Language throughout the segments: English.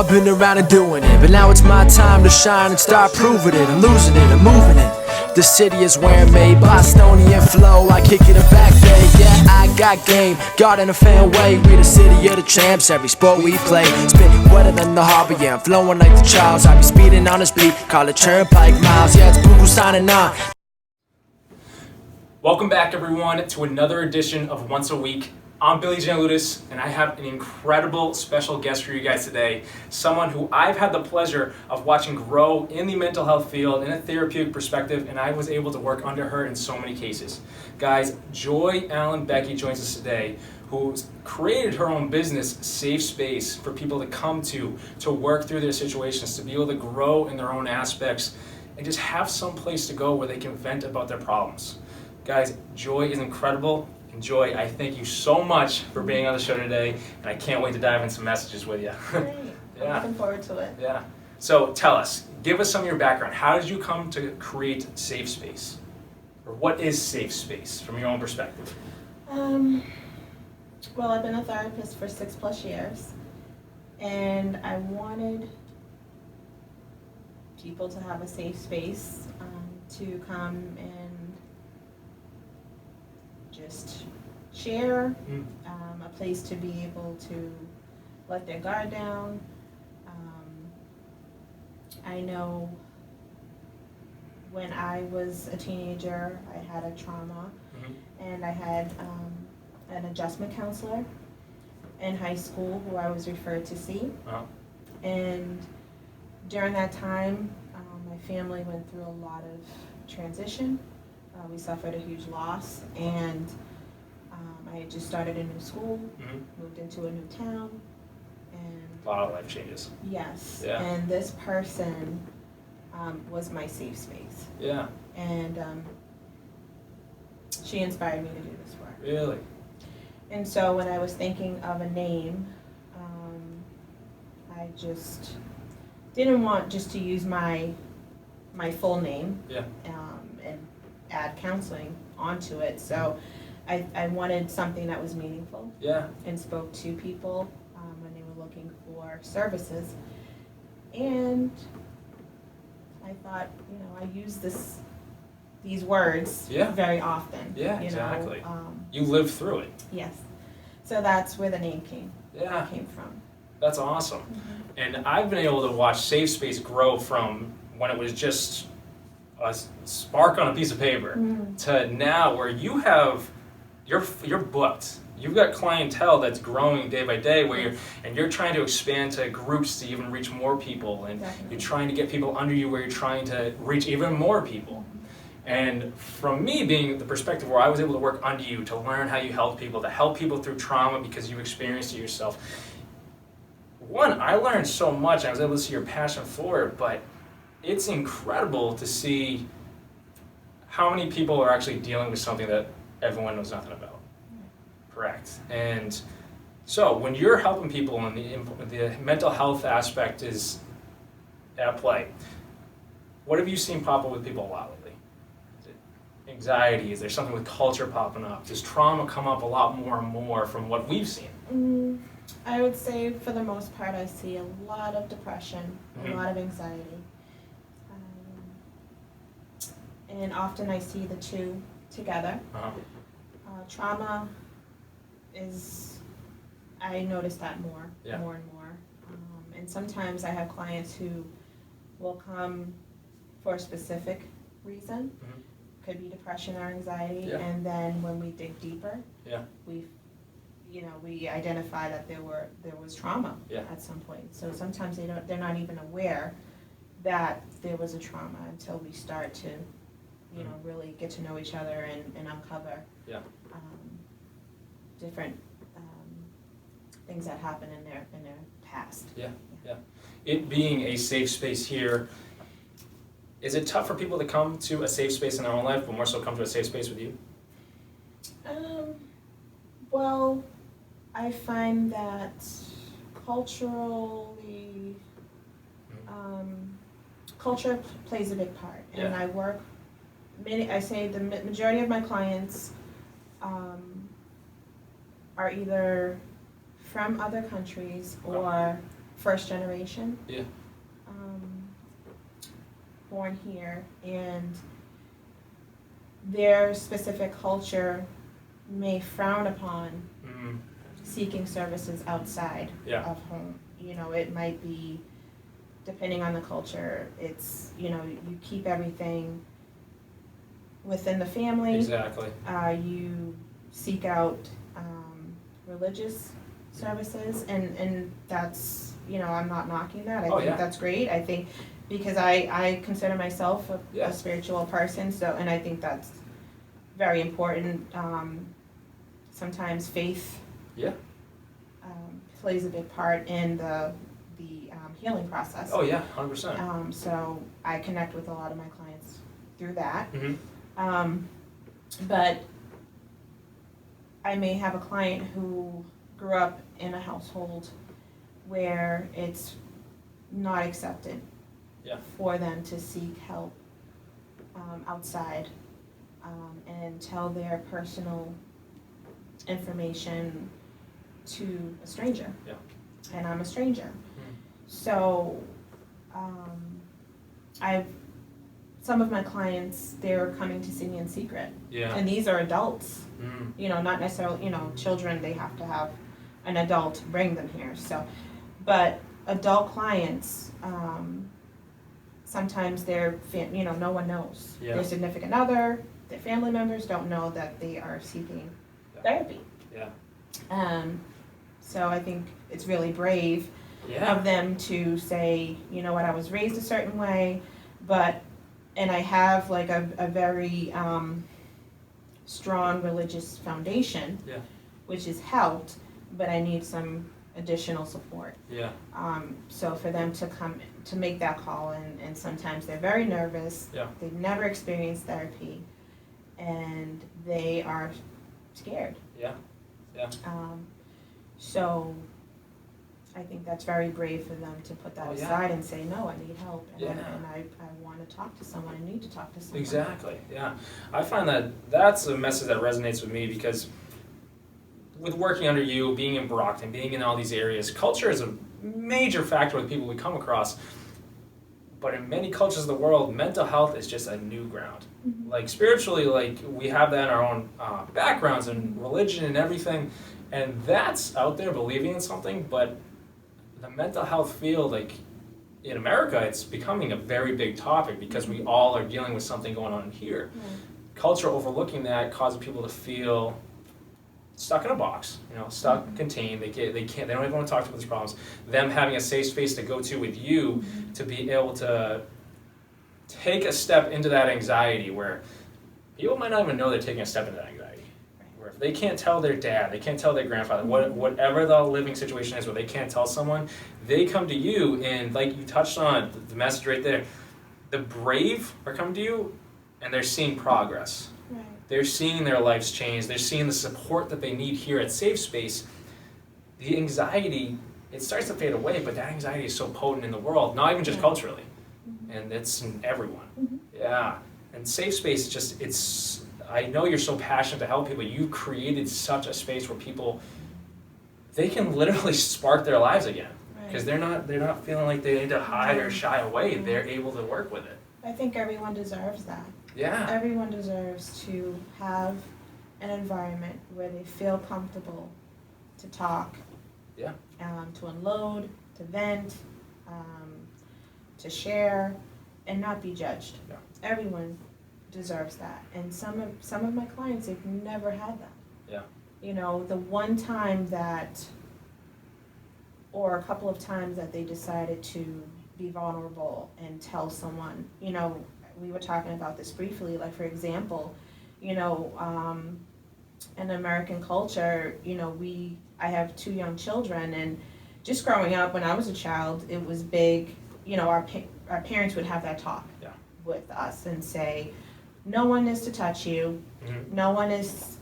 I've been around and doing it, but now it's my time to shine and start proving it. I'm losing it, I'm moving it. The city is where I'm made, Bostonian flow, I kick it a back day. Yeah, I got game, God in a fan way. We the city of the champs, every sport we play. Spit wetter than the harbor, yeah, I'm flowing like the Charles. I be speeding on this beat, call it Turnpike Miles. Yeah, it's Boo signing on. Welcome back, everyone, to another edition of Once a Week. I'm Giannouloudis, and I have an incredible special guest for you guys today. Someone who I've had the pleasure of watching grow in the mental health field in a therapeutic perspective, and I was able to work under her in so many cases. Guys, Joi Allen-Baaqee joins us today, who's created her own business, Safe Space, for people to come to work through their situations, to be able to grow in their own aspects, and just have some place to go where they can vent about their problems. Guys, Joi is incredible. And Joi, I thank you so much for being on the show today, and I can't wait to dive into some messages with you. Great. Yeah. I'm looking forward to it. Yeah. So tell us, give us some of your background. How did you come to create Safe Space? Or what is Safe Space from your own perspective? Well, I've been a therapist for 6+ years, and I wanted people to have a safe space to come and just share, a place to be able to let their guard down. I know when I was a teenager, I had a trauma, and I had an adjustment counselor in high school who I was referred to see. And during that time, my family went through a lot of transition. We suffered a huge loss, and I had just started a new school, moved into a new town, and A lot of life changes. yes, Yeah. and this person was my safe space, Yeah. and she inspired me to do this work. Really? And so when I was thinking of a name, I just didn't want just to use my full name. Yeah. And add counseling onto it. So I wanted something that was meaningful. Yeah. And spoke to people when they were looking for services. And I thought, I use these words very often. Yeah, exactly. You lived through it. Yes. So that's where the name came from. That's awesome. And I've been able to watch Safe Space grow from when it was just a spark on a piece of paper to now where you're booked. You've got clientele that's growing day by day where you're trying to expand to groups to even reach more people, and you're trying to get people under you where you're trying to reach even more people. And from me being the perspective where I was able to work under you to learn how you help people, to help people through trauma because you've experienced it yourself. One, I learned so much. I was able to see your passion for it, but it's incredible to see how many people are actually dealing with something that everyone knows nothing about. Correct. And so when you're helping people and the mental health aspect is at play, what have you seen pop up with people a lot lately? Is it anxiety? Is there something with culture popping up? Does trauma come up a lot more and more from what we've seen? I would say for the most part I see a lot of depression, a lot of anxiety. And often I see the two together. Trauma I notice that more and more. And sometimes I have clients who will come for a specific reason. Could be depression or anxiety, and then when we dig deeper, we identify that there was trauma at some point. So sometimes they're not even aware that there was a trauma until we start to really get to know each other and uncover different things that happen in their past. Yeah. It being a safe space here, is it tough for people to come to a safe space in their own life, but more so come to a safe space with you? Well, I find that culturally, culture plays a big part, and I work. I say the majority of my clients are either from other countries or first generation. Yeah. Born here, and their specific culture may frown upon seeking services outside of home. You know, it might be, depending on the culture, it's, you know, you keep everything within the family. Exactly. You seek out religious services, and that's, you know, I'm not knocking that. I think that's great. I think, because I consider myself a spiritual person, so, and I think that's very important. Sometimes faith plays a big part in the healing process. Oh yeah, 100%. So I connect with a lot of my clients through that. Mm-hmm. But I may have a client who grew up in a household where it's not accepted for them to seek help outside and tell their personal information to a stranger. Yeah. And I'm a stranger. So some of my clients, they're coming to see me in secret. Yeah. And these are adults. You know, not necessarily, you know, children, they have to have an adult bring them here. So, but adult clients, sometimes they're, you know, no one knows. Their significant other, their family members don't know that they are seeking therapy. Yeah. So I think it's really brave of them to say, you know what, I was raised a certain way, and I have like a very strong religious foundation, which has helped, but I need some additional support. Yeah. So for them to come to make that call, and sometimes they're very nervous. They've never experienced therapy, and they are scared. Yeah. So I think that's very brave for them to put that aside and say, no, I need help, and I want to talk to someone, I need to talk to someone. Exactly, yeah. I find that that's a message that resonates with me, because with working under you, being in Brockton, being in all these areas, culture is a major factor with people we come across. But in many cultures of the world, mental health is just a new ground. Like spiritually, like we have that in our own backgrounds and religion and everything, and that's out there, believing in something. But the mental health field, like in America, it's becoming a very big topic because we all are dealing with something going on here. Culture overlooking that causes people to feel stuck in a box, you know, stuck, contained. They can't. They don't even want to talk about these problems. Them having a safe space to go to with you to be able to take a step into that anxiety, where people might not even know they're taking a step into that anxiety. Where if they can't tell their dad, they can't tell their grandfather, whatever the living situation is, where they can't tell someone, they come to you, and like you touched on the message right there, the brave are coming to you, and they're seeing progress. They're seeing their lives change. They're seeing the support that they need here at Safe Space. The anxiety, it starts to fade away, but that anxiety is so potent in the world, not even just culturally. And it's in everyone. Yeah. And Safe Space, just, I know you're so passionate to help people. You've created such a space where people, they can literally spark their lives again. Because they're not feeling like they need to hide or shy away. They're able to work with it. I think everyone deserves that. Yeah. Everyone deserves to have an environment where they feel comfortable to talk, to unload, to vent, to share, and not be judged. Everyone deserves that, and some of my clients, they've never had that. You know, the one time that, or a couple of times that they decided to be vulnerable and tell someone, you know, we were talking about this briefly, like for example, you know, in American culture, you know, I have 2 young children, and just growing up when I was a child, it was big, you know, our parents would have that talk with us and say, no one is to touch you, no one is,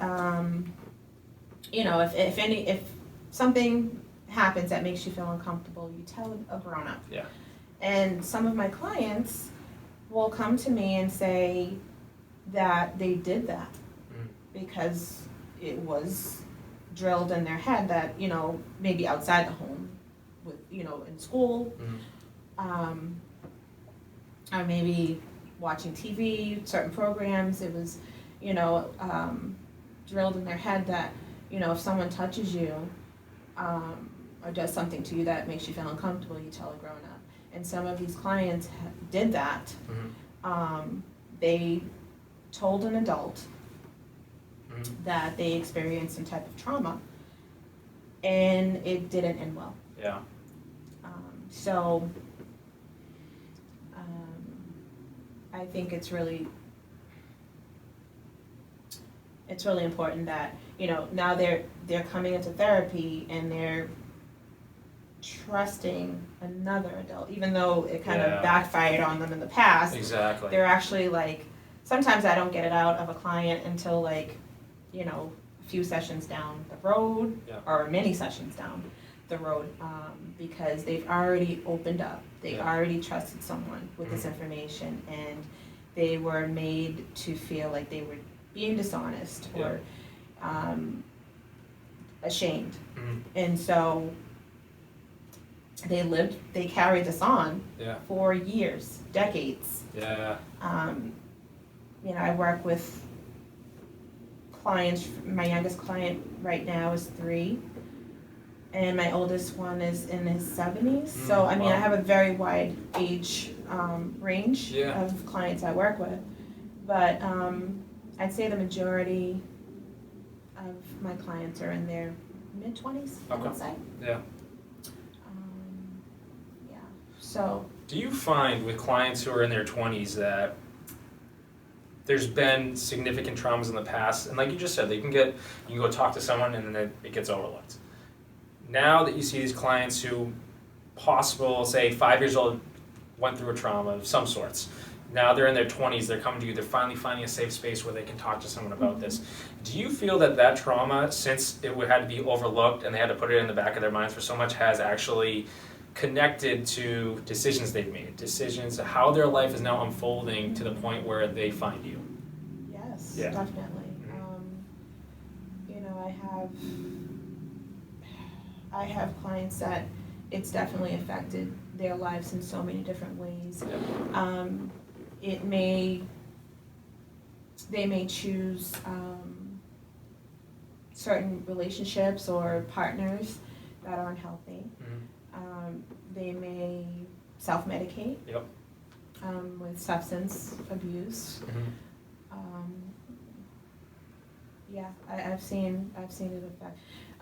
you know, if something happens that makes you feel uncomfortable, you tell a grown-up. And some of my clients will come to me and say that they did that because it was drilled in their head that, you know, maybe outside the home with, you know, in school, or maybe watching TV, certain programs. It was, you know, drilled in their head that, you know, if someone touches you, or does something to you that makes you feel uncomfortable, you tell a grown up. And some of these clients did that. They told an adult that they experienced some type of trauma, and it didn't end well. Yeah. So I think it's really important that, you know, now they're coming into therapy and they're trusting another adult, even though it kind of backfired on them in the past. Exactly. They're actually like, sometimes I don't get it out of a client until like, you know, a few sessions down the road, or many sessions down the road, because they've already opened up. They already trusted someone with this information, and they were made to feel like they were being dishonest or ashamed. And so they carried this on for years, decades. You know, I work with clients. My youngest client right now is 3, and my oldest one is in his 70s. So I mean, I have a very wide age range of clients I work with, but I'd say the majority of my clients are in their mid-20s, I would say. Yeah. So. Do you find with clients who are in their 20s that there's been significant traumas in the past, and like you just said, you can go talk to someone and then it gets overlooked. Now that you see these clients who possible, say 5 years old, went through a trauma of some sorts, now they're in their 20s, they're coming to you, they're finally finding a safe space where they can talk to someone about this. Do you feel that trauma, since it had to be overlooked and they had to put it in the back of their minds for so much, has actually connected to decisions they've made, decisions, how their life is now unfolding to the point where they find you? Yes, definitely. You know, I have clients that it's definitely affected their lives in so many different ways. They may choose certain relationships or partners that aren't healthy. They may self-medicate with substance abuse. I've seen it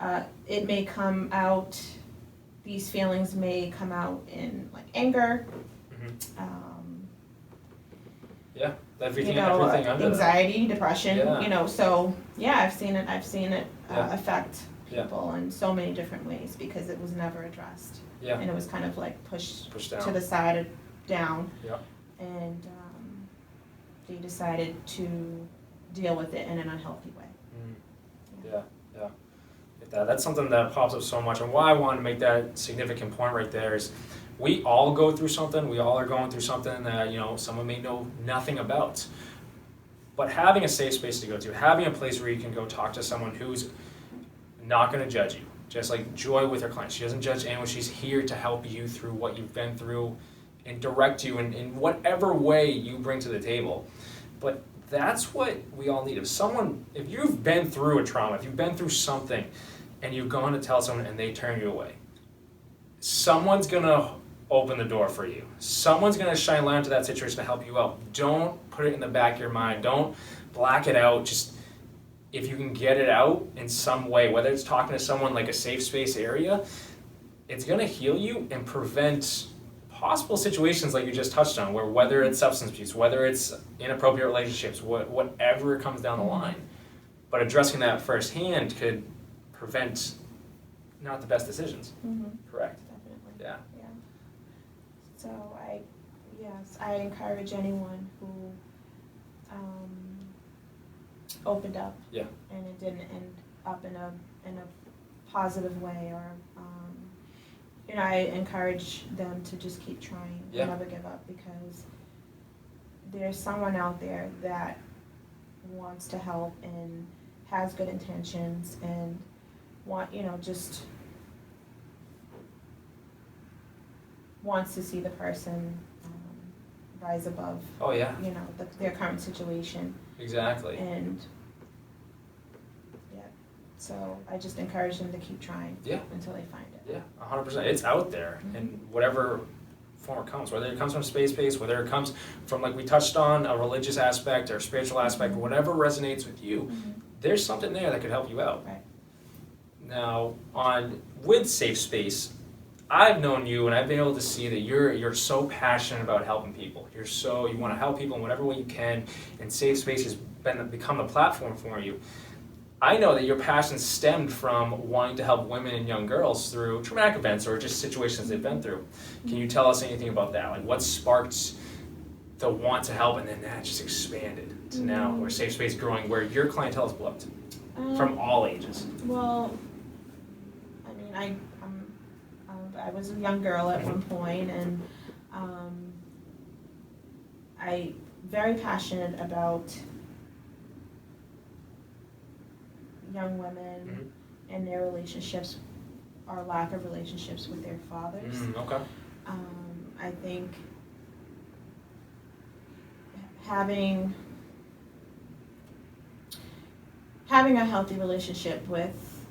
affect. It may come out. These feelings may come out in like anger. Everything under anxiety, depression. Yeah. You know, so I've seen it affect people in so many different ways because it was never addressed. And it was kind of like pushed down to the side, down. And they decided to deal with it in an unhealthy way. That's something that pops up so much, and why I wanted to make that significant point right there is we all go through something, we all are going through something that, you know, someone may know nothing about. But having a safe space to go to, having a place where you can go talk to someone who's not going to judge you, just like Joi with her clients. She doesn't judge anyone, she's here to help you through what you've been through and direct you in whatever way you bring to the table. But that's what we all need. If you've been through a trauma, if you've been through something and you've gone to tell someone and they turn you away, someone's gonna open the door for you. Someone's gonna shine light into that situation to help you out. Don't put it in the back of your mind. Don't black it out. Just, if you can get it out in some way, whether it's talking to someone like a safe space area, it's gonna heal you and prevent possible situations like you just touched on, where whether it's substance abuse, whether it's inappropriate relationships, whatever comes down the line. But addressing that firsthand could prevent not the best decisions. Correct. Definitely. So I encourage anyone who opened up and it didn't end up in a positive way, or I encourage them to just keep trying and never give up, because there's someone out there that wants to help and has good intentions and just wants to see the person rise above, Oh yeah, their current situation. exactly. And yeah, so I just encourage them to keep trying until they find it. Yeah, 100%. It's out there, in whatever form it comes, whether it comes from space-based, whether it comes from, like we touched on, a religious aspect or spiritual aspect, whatever resonates with you, there's something there that could help you out. Right. Now, with Safe Space, I've known you and I've been able to see that you're so passionate about helping people. You want to help people in whatever way you can, and Safe Space has become the platform for you. I know that your passion stemmed from wanting to help women and young girls through traumatic events or just situations they've been through. Can you tell us anything about that? Like, what sparked the want to help, and then that just expanded to now where Safe Space is growing, where your clientele is booked from all ages? Well, I mean, I was a young girl at one point, and I very passionate about young women and their relationships, or lack of relationships with their fathers. Okay. I think having a healthy relationship with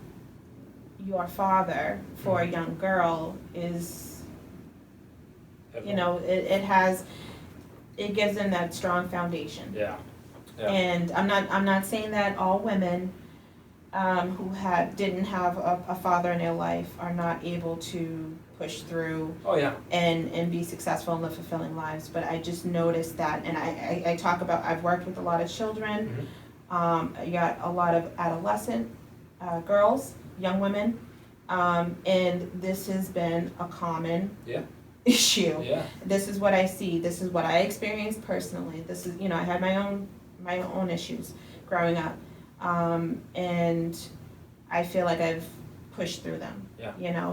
your father for a young girl is, it gives them that strong foundation. Yeah. And I'm not saying that all women who didn't have a father in their life are not able to push through and be successful and live fulfilling lives, but I just noticed that, and I talk about, I've worked with a lot of children, I got a lot of adolescent girls, young women, and this has been a common issue. This is what I see, this is what I experienced personally, this is, I had my own issues growing up. And I feel like I've pushed through them,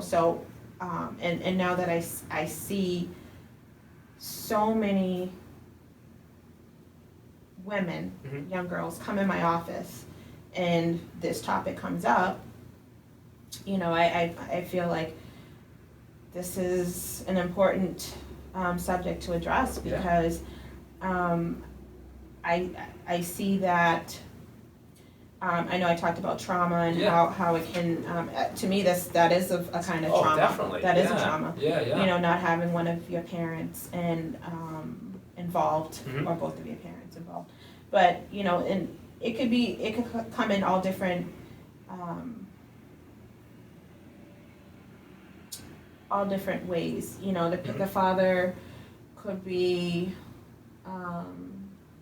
so, and now that I see so many women, young girls come in my office and this topic comes up, I feel like this is an important subject to address, because I see that. I know I talked about trauma and how it can, to me, that is a kind of trauma. Definitely. That is a trauma. Yeah. Not having one of your parents involved, or both of your parents involved. But, and it could come in all different ways. The father could be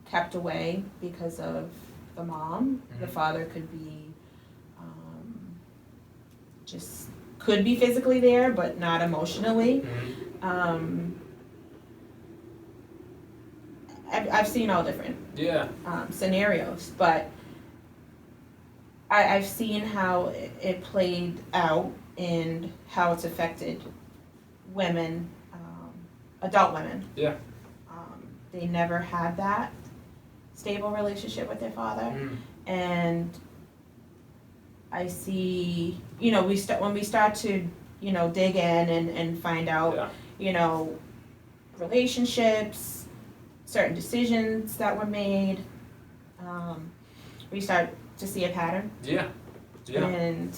kept away because of the mom. The father could be could be physically there but not emotionally. I've seen all different scenarios, but I've seen how it played out and how it's affected women, adult women. They never had that stable relationship with their father, and I see, when we start to, dig in and find out, relationships, certain decisions that were made, we start to see a pattern. And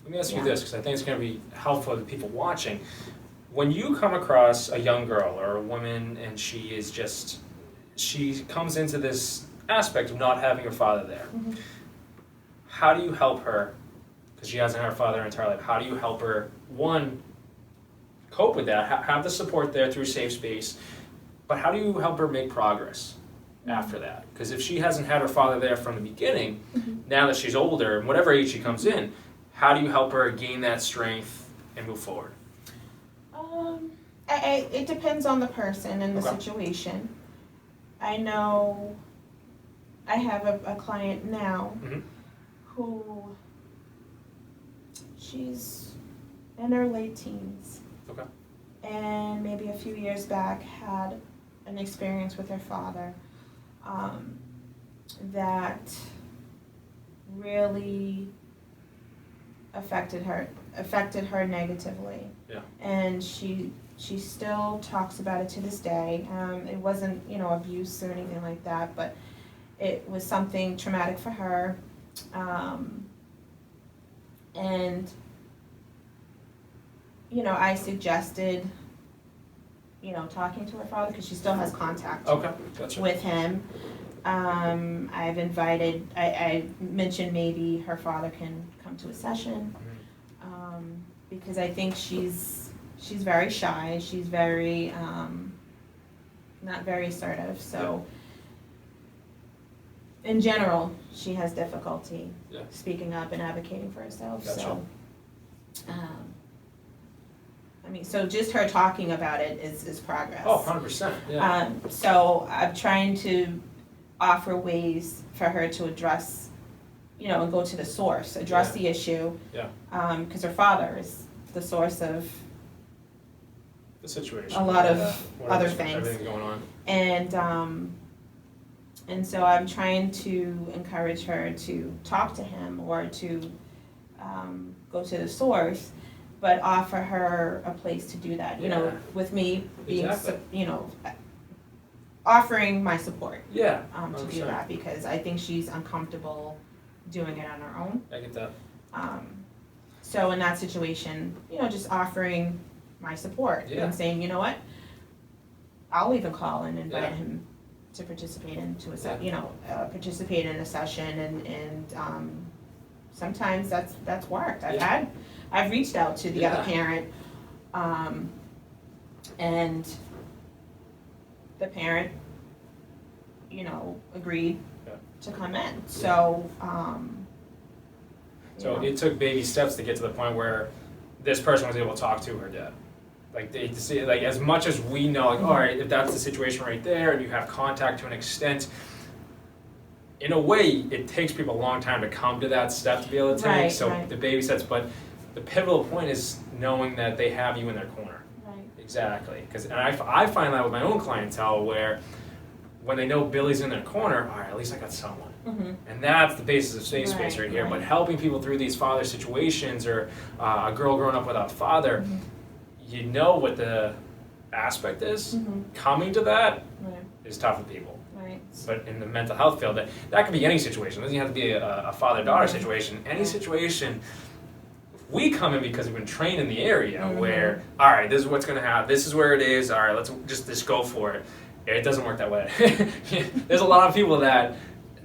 let me ask you this, because I think it's going to be helpful to people watching. When you come across a young girl or a woman and she comes into this aspect of not having her father there, how do you help her, because she hasn't had her father her entire life, how do you help her, one, cope with that, have the support there through Safe Space, but how do you help her make progress after that? Because if she hasn't had her father there from the beginning, now that she's older, and whatever age she comes in, how do you help her gain that strength and move forward? It depends on the person and the situation. I know I have a client now who, she's in her late teens. And maybe a few years back had an experience with her father that really affected her negatively. Yeah. And she still talks about it to this day. It wasn't, abuse or anything like that, but it was something traumatic for her. And I suggested, talking to her father, because she still has contact Okay, gotcha. with him. I've invited, I mentioned maybe her father can come to a session, because I think she's very shy, she's very, not very assertive, so in general, she has difficulty speaking up and advocating for herself, Gotcha. so, so just her talking about it is progress. Oh, 100%, yeah. So I'm trying to offer ways for her to address, and go to the source, address the issue. Yeah. Because her father is the source of The situation. a lot of Whatever's- other things. Everything going on. And so I'm trying to encourage her to talk to him or to go to the source, but offer her a place to do that, Yeah. with me being, Exactly. offering my support Yeah. to do that, because I think she's uncomfortable doing it on her own. I get that. So in that situation, just offering my support Yeah. and saying, you know what, I'll even call and invite Yeah. him to participate into a Yeah. participate in a session, and sometimes that's worked. I've reached out to the other parent, and the parent, agreed to come in. So, So it took baby steps to get to the point where this person was able to talk to her dad. Like they see, like as much as we know, like all right, if that's the situation right there, and you have contact to an extent, in a way, it takes people a long time to come to that step to be able to take. Right, So right. the baby steps, but the pivotal point is knowing that they have you in their corner. right. Exactly, because I find that with my own clientele where when they know Billy's in their corner, all right, at least I got someone. Mm-hmm. And that's the basis of safe space right here. Right. But helping people through these father situations, or a girl growing up without a father, Mm-hmm. you know what the aspect is. Mm-hmm. Coming to that Right. is tough for people. Right. But in the mental health field, that could be any situation. It doesn't have to be a father-daughter situation. Any Right. situation, we come in because we've been trained in the area Mhm. where, all right, this is what's going to happen. This is where it is. All right, let's just go for it. It doesn't work that way. There's a lot of people that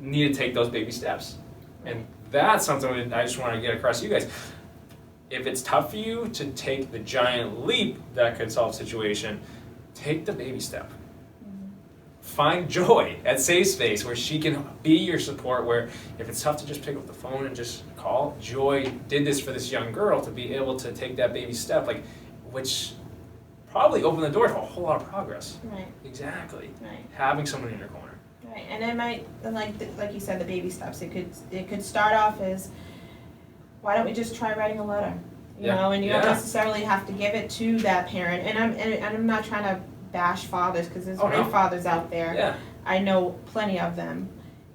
need to take those baby steps. And that's something that I just want to get across to you guys. If it's tough for you to take the giant leap that could solve a situation, take the baby step. Find Joy at Safe Space where she can be your support, where if it's tough to just pick up the phone and just call, Joy did this for this young girl to be able to take that baby step, which probably opened the door to a whole lot of progress. Right. Exactly. Right. Having someone in your corner. Right. And it might, like you said, the baby steps. It could start off as, why don't we just try writing a letter? You know, and you don't necessarily have to give it to that parent. And I'm not trying to bash fathers, because there's great fathers out there. Yeah. I know plenty of them.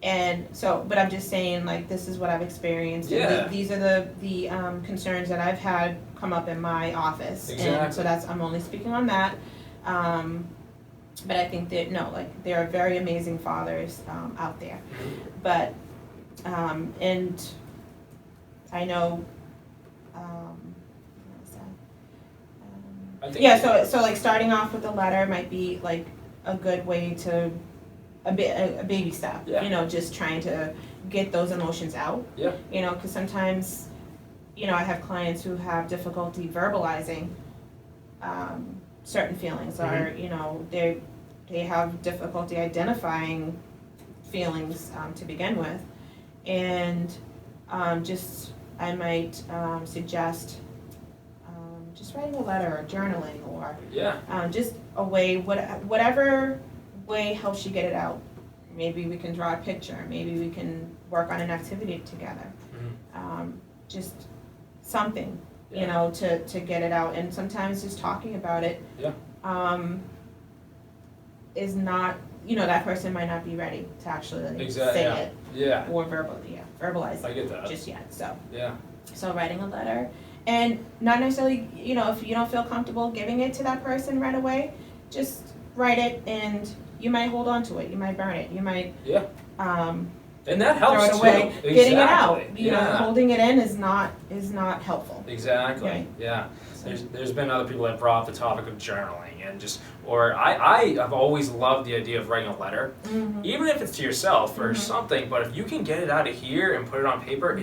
And so, but I'm just saying, this is what I've experienced. Yeah. And these are the concerns that I've had come up in my office. Exactly. And so I'm only speaking on that. But I think that, there are very amazing fathers out there. But, and I know, what was that? I think So starting off with a letter might be a good way to, a baby step. Yeah. Just trying to get those emotions out. Yeah. Because sometimes, I have clients who have difficulty verbalizing certain feelings, or they have difficulty identifying feelings to begin with, and I might suggest just writing a letter or journaling, or just a way, whatever way helps you get it out. Maybe we can draw a picture, maybe we can work on an activity together. Just something, to get it out. And sometimes just talking about it is not, that person might not be ready to actually say it Yeah. or verbalize I it get that. just yet. So Yeah. So writing a letter, and not necessarily, if you don't feel comfortable giving it to that person right away, just write it, and you might hold on to it, you might burn it, you might and that helps throw it away. too. Getting it out, Yeah. holding it in is not helpful. Exactly. Right. Yeah. There's been other people that brought up the topic of journaling and I have always loved the idea of writing a letter, even if it's to yourself or something. But if you can get it out of here and put it on paper,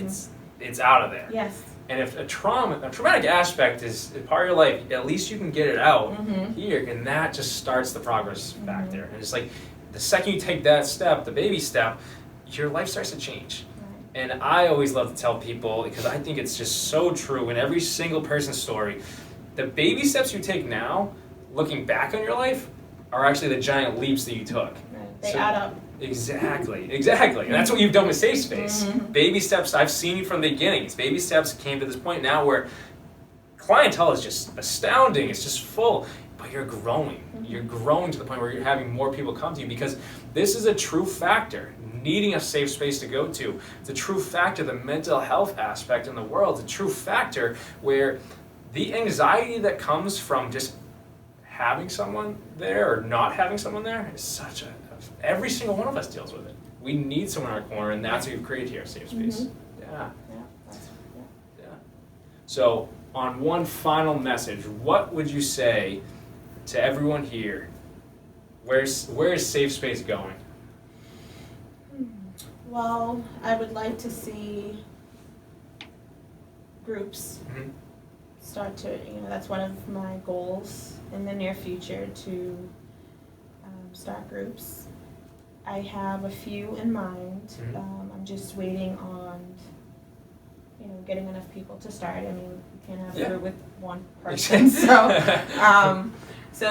it's out of there. Yes. And if a traumatic aspect is part of your life, at least you can get it out here, and that just starts the progress back there. And it's like the second you take that step, the baby step, your life starts to change. And I always love to tell people, because I think it's just so true in every single person's story, the baby steps you take now, looking back on your life, are actually the giant leaps that you took. Right. They add up. Exactly. And that's what you've done with Safe Space. Baby steps, I've seen you from the beginning. Baby steps came to this point now where clientele is just astounding. It's just full. But you're growing. You're growing to the point where you're having more people come to you, because this is a true factor. Needing a safe space to go to. It's a true factor, the mental health aspect in the world. It's a true factor where the anxiety that comes from just having someone there or not having someone there is every single one of us deals with it. We need someone in our corner, and that's what we've created here, Safe Space. Yeah. So, on one final message, what would you say to everyone here? Where is Safe Space going? Well, I would like to see groups start to, that's one of my goals in the near future, to start groups. I have a few in mind. I'm just waiting on, getting enough people to start. I mean, you can't have a group with one person. So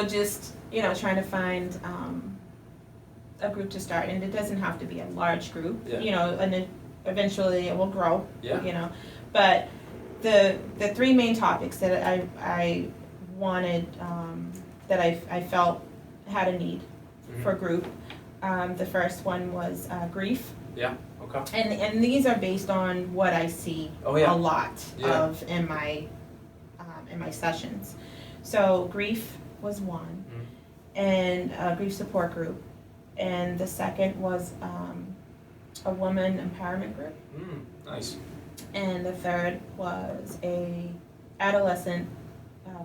just, trying to find a group to start, and it doesn't have to be a large group, and eventually it will grow, but the three main topics that I wanted, that I felt had a need for a group, the first one was grief. Yeah, okay. And these are based on what I see a lot of in my sessions. So grief was one, and a grief support group. And the second was a woman empowerment group. Nice. And the third was a adolescent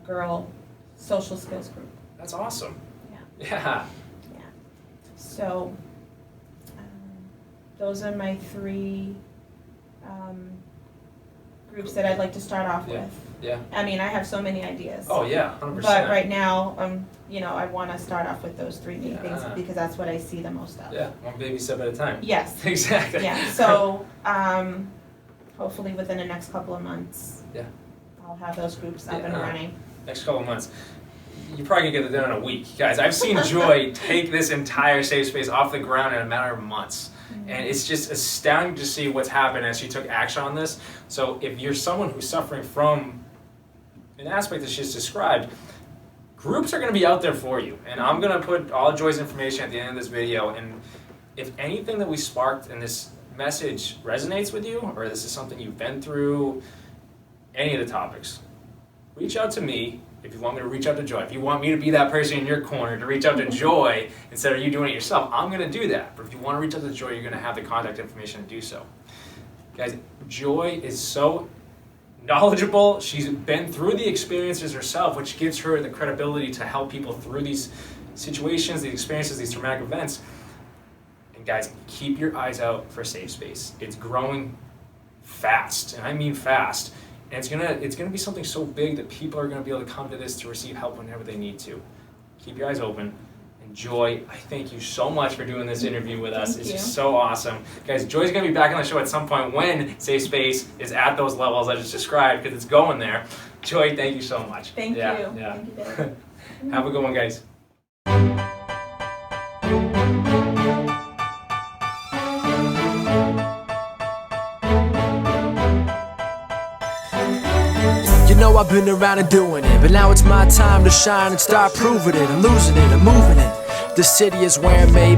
girl social skills group. That's awesome. Yeah. So those are my three groups that I'd like to start off with. Yeah. I mean, I have so many ideas. Oh yeah, 100%. But right now, I want to start off with those three main things, because that's what I see the most of. Yeah, one baby step at a time. Yes. Exactly. Yeah. So hopefully within the next couple of months, I'll have those groups up and running. Next couple of months. You probably can get it done in a week. Guys, I've seen Joi take this entire Safe Space off the ground in a matter of months. And it's just astounding to see what's happened as she took action on this. So if you're someone who's suffering from an aspect that she's described, groups are going to be out there for you. And I'm going to put all Joi's information at the end of this video. And if anything that we sparked in this message resonates with you, or this is something you've been through, any of the topics, reach out to me. If you want me to reach out to Joi, if you want me to be that person in your corner to reach out to Joi instead of you doing it yourself, I'm going to do that. But if you want to reach out to Joi, you're going to have the contact information to do so. Guys, Joi is so knowledgeable. She's been through the experiences herself, which gives her the credibility to help people through these situations, these experiences, these traumatic events. And guys, keep your eyes out for Safe Space. It's growing fast, and I mean fast. And it's gonna be something so big that people are gonna be able to come to this to receive help whenever they need to. Keep your eyes open. And Joi, I thank you so much for doing this interview with us. It's just so awesome. Guys, Joi's gonna be back on the show at some point when Safe Space is at those levels I just described, because it's going there. Joi, thank you so much. Thank you. Yeah. Thank you, Dave. Have a good one, guys. I've been around and doing it, but now it's my time to shine and start proving it. I'm losing it, I'm moving it. The city is where I'm made.